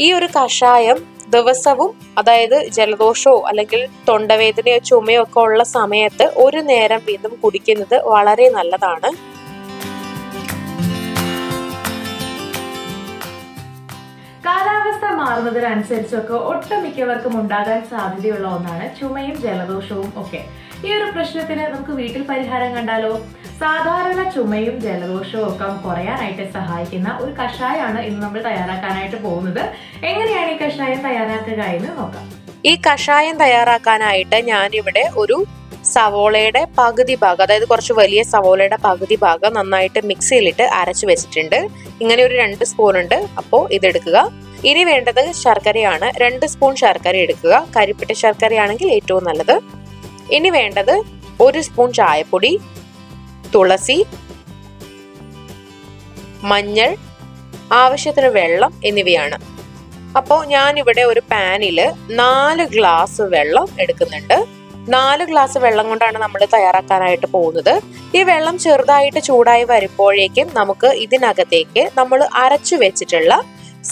ഈ ഒരു കഷായം ദിവസവും, അതായത് ജലദോഷമോ അല്ലെങ്കിൽ തൊണ്ടവേദനയോ ചുമയോ ഒക്കെ ഉള്ള സമയത്ത് ഒരു നേരം വീതം കുടിക്കുന്നത് വളരെ നല്ലതാണ്. കാലാവസ്ഥ മാറുന്നതിനനുസരിച്ചൊക്കെ ഒട്ടുമിക്കവർക്കും ഉണ്ടാകാൻ സാധ്യതയുള്ള ഒന്നാണ് ചുമയും ജലദോഷവും ഒക്കെ. ഈ ഒരു പ്രശ്നത്തിന് നമുക്ക് വീട്ടിൽ പരിഹാരം കണ്ടാലോ? സാധാരണ ചുമയും ജലദോഷവും ഒക്കെ കുറയാനായിട്ട് സഹായിക്കുന്ന ഒരു കഷായമാണ് ഇന്ന് നമ്മൾ തയ്യാറാക്കാനായിട്ട് പോകുന്നത്. എങ്ങനെയാണ് ഈ കഷായം തയ്യാറാക്കുക എന്ന് നോക്കാം. ഈ കഷായം തയ്യാറാക്കാനായിട്ട് ഞാനിവിടെ ഒരു സവോളയുടെ പകുതി ഭാഗം, അതായത് കുറച്ച് വലിയ സവോളയുടെ പകുതി ഭാഗം നന്നായിട്ട് മിക്സിയിലിട്ട് അരച്ചു വെച്ചിട്ടുണ്ട്. ഇങ്ങനെ ഒരു 2 സ്പൂൺ ഉണ്ട്. അപ്പോൾ ഇതെടുക്കുക. ഇനി വേണ്ടത് ശർക്കരയാണ്. 2 സ്പൂൺ ശർക്കര എടുക്കുക. കരിപ്പിട്ട ശർക്കരയാണെങ്കിൽ ഏറ്റവും നല്ലത്. ഇനി വേണ്ടത് 1 സ്പൂൺ ചായപ്പൊടി, തുളസി, മഞ്ഞൾ, ആവശ്യത്തിന് വെള്ളം എന്നിവയാണ്. അപ്പോൾ ഞാനിവിടെ ഒരു പാനില് 4 ഗ്ലാസ് വെള്ളം എടുക്കുന്നുണ്ട്. 4 ഗ്ലാസ് വെള്ളം കൊണ്ടാണ് നമ്മൾ തയ്യാറാക്കാനായിട്ട് പോകുന്നത്. ഈ വെള്ളം ചെറുതായിട്ട് ചൂടായി വരുമ്പോഴേക്കും നമുക്ക് ഇതിനകത്തേക്ക് നമ്മൾ അരച്ചു വെച്ചിട്ടുള്ള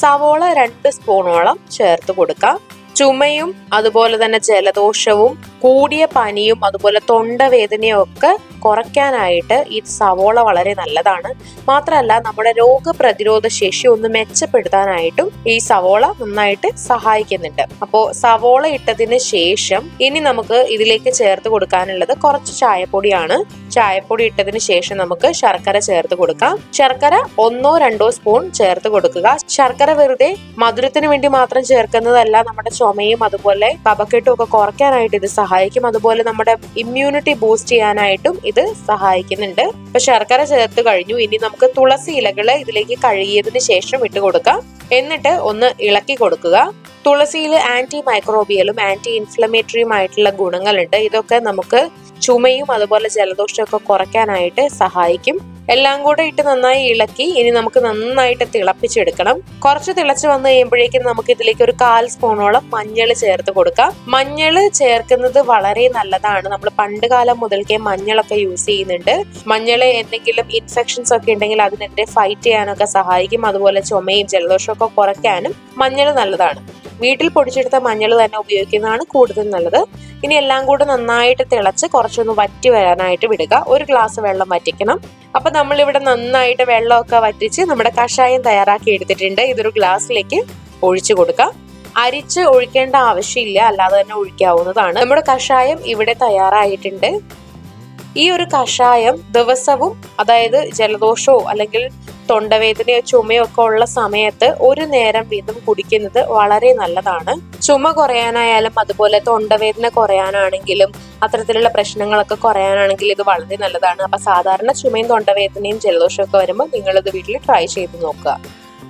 സവോള 2 സ്പൂണോളം ചേർത്ത് കൊടുക്കാം. ചുമയും അതുപോലെ തന്നെ ജലദോഷവും കൂടിയ പനിയും അതുപോലെ തൊണ്ടവേദനയും ഒക്കെ കുറയ്ക്കാനായിട്ട് ഈ സവോള വളരെ നല്ലതാണ്. മാത്രമല്ല നമ്മുടെ രോഗപ്രതിരോധ ശേഷി ഒന്ന് മെച്ചപ്പെടുത്താനായിട്ടും ഈ സവോള നന്നായിട്ട് സഹായിക്കുന്നുണ്ട്. അപ്പോൾ സവോള ഇട്ടതിന് ശേഷം ഇനി നമുക്ക് ഇതിലേക്ക് ചേർത്ത് കൊടുക്കാനുള്ളത് കുറച്ച് ചായപ്പൊടിയാണ്. ചായപ്പൊടി ഇട്ടതിന് ശേഷം നമുക്ക് ശർക്കര ചേർത്ത് കൊടുക്കാം. ശർക്കര 1-2 സ്പൂൺ ചേർത്ത് കൊടുക്കുക. ശർക്കര വെറുതെ മധുരത്തിന് വേണ്ടി മാത്രം ചേർക്കുന്നതല്ല, നമ്മുടെ ചുമയും അതുപോലെ കഫക്കെട്ടും ഒക്കെ കുറയ്ക്കാനായിട്ട് ഇത് സഹായിക്കും. അതുപോലെ നമ്മുടെ ഇമ്മ്യൂണിറ്റി ബൂസ്റ്റ് ചെയ്യാനായിട്ടും ഇത് സഹായിക്കുന്നുണ്ട്. ഇപ്പൊ ശർക്കര ചേർത്ത് കഴിഞ്ഞു. ഇനി നമുക്ക് തുളസി ഇലകള് ഇതിലേക്ക് കഴുകിയതിന് ശേഷം ഇട്ട് കൊടുക്കാം. എന്നിട്ട് ഒന്ന് ഇളക്കി കൊടുക്കുക. തുളസിയിൽ ആന്റി മൈക്രോബിയലും ആന്റി ഇൻഫ്ലമേറ്ററിയും ആയിട്ടുള്ള ഗുണങ്ങളുണ്ട്. ഇതൊക്കെ നമുക്ക് ചുമയും അതുപോലെ ജലദോഷവും ഒക്കെ കുറയ്ക്കാനായിട്ട് സഹായിക്കും. എല്ലാം കൂടെ ഇട്ട് നന്നായി ഇളക്കി ഇനി നമുക്ക് നന്നായിട്ട് തിളപ്പിച്ചെടുക്കണം. കുറച്ച് തിളച്ച് വന്നു കഴിയുമ്പോഴേക്കും നമുക്ക് ഇതിലേക്ക് ഒരു 1/4 സ്പൂണോളം മഞ്ഞൾ ചേർത്ത് കൊടുക്കാം. മഞ്ഞൾ ചേർക്കുന്നത് വളരെ നല്ലതാണ്. നമ്മൾ പണ്ട് കാലം മുതൽക്കേ മഞ്ഞളൊക്കെ യൂസ് ചെയ്യുന്നുണ്ട്. മഞ്ഞൾ എന്തെങ്കിലും ഇൻഫെക്ഷൻസ് ഒക്കെ ഉണ്ടെങ്കിൽ അതിനെതിരെ ഫൈറ്റ് ചെയ്യാനൊക്കെ സഹായിക്കും. അതുപോലെ ചുമയും ജലദോഷവും ഒക്കെ കുറയ്ക്കാനും മഞ്ഞൾ നല്ലതാണ്. വീട്ടിൽ പൊടിച്ചെടുത്ത മഞ്ഞൾ തന്നെ ഉപയോഗിക്കുന്നതാണ് കൂടുതൽ നല്ലത്. ഇനി എല്ലാം കൂടെ നന്നായിട്ട് തിളച്ച് കുറച്ചൊന്ന് വറ്റി വരാനായിട്ട് വിടുക. 1 ഗ്ലാസ് വെള്ളം വറ്റിക്കണം. അപ്പൊ നമ്മളിവിടെ നന്നായിട്ട് വെള്ളമൊക്കെ വറ്റിച്ച് നമ്മുടെ കഷായം തയ്യാറാക്കി എടുത്തിട്ടുണ്ട്. ഇതൊരു ഗ്ലാസ്സിലേക്ക് ഒഴിച്ചു കൊടുക്കാം. അരിച്ച് ഒഴിക്കേണ്ട ആവശ്യമില്ല, അല്ലാതെ തന്നെ ഒഴിക്കാവുന്നതാണ്. നമ്മുടെ കഷായം ഇവിടെ തയ്യാറായിട്ടുണ്ട്. ഈ ഒരു കഷായം ദിവസവും, അതായത് ജലദോഷമോ അല്ലെങ്കിൽ തൊണ്ടവേദനയോ ചുമയോ ഒക്കെ ഉള്ള സമയത്ത് ഒരു നേരം വീതം കുടിക്കുന്നത് വളരെ നല്ലതാണ്. ചുമ കുറയാനായാലും അതുപോലെ തൊണ്ടവേദന കുറയാനാണെങ്കിലും അത്തരത്തിലുള്ള പ്രശ്നങ്ങളൊക്കെ കുറയാനാണെങ്കിലും ഇത് വളരെ നല്ലതാണ്. അപ്പൊ സാധാരണ ചുമയും തൊണ്ടവേദനയും ജലദോഷവും ഒക്കെ വരുമ്പോൾ നിങ്ങളിത് വീട്ടിൽ ട്രൈ ചെയ്ത് നോക്കുക.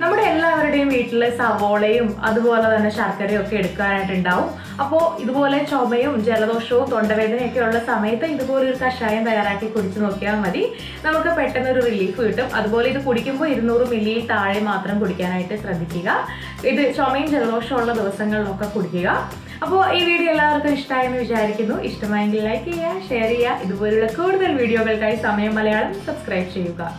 നമ്മുടെ എല്ലാവരുടെയും വീട്ടിൽ സവോളയും അതുപോലെ തന്നെ ശർക്കരയും ഒക്കെ എടുക്കാനായിട്ടുണ്ടാവും. അപ്പോൾ ഇതുപോലെ ചുമയും ജലദോഷവും തൊണ്ടവേദനയൊക്കെ ഉള്ള സമയത്ത് ഇതുപോലെ ഒരു കഷായം തയ്യാറാക്കി കുടിച്ചു നോക്കിയാൽ മതി. നമുക്ക് പെട്ടെന്നൊരു റിലീഫ് കിട്ടും. അതുപോലെ ഇത് കുടിക്കുമ്പോൾ 200 മില്ലി താഴെ മാത്രം കുടിക്കാനായിട്ട് ശ്രദ്ധിക്കുക. ഇത് ചുമയും ജലദോഷവും ഉള്ള ദിവസങ്ങളിലൊക്കെ കുടിക്കുക. അപ്പോൾ ഈ വീഡിയോ എല്ലാവർക്കും ഇഷ്ടമായെന്ന് വിചാരിക്കുന്നു. ഇഷ്ടമായെങ്കിൽ ലൈക്ക് ചെയ്യുക, ഷെയർ ചെയ്യുക. ഇതുപോലുള്ള കൂടുതൽ വീഡിയോകൾക്കായി സമയം മലയാളം സബ്സ്ക്രൈബ് ചെയ്യുക.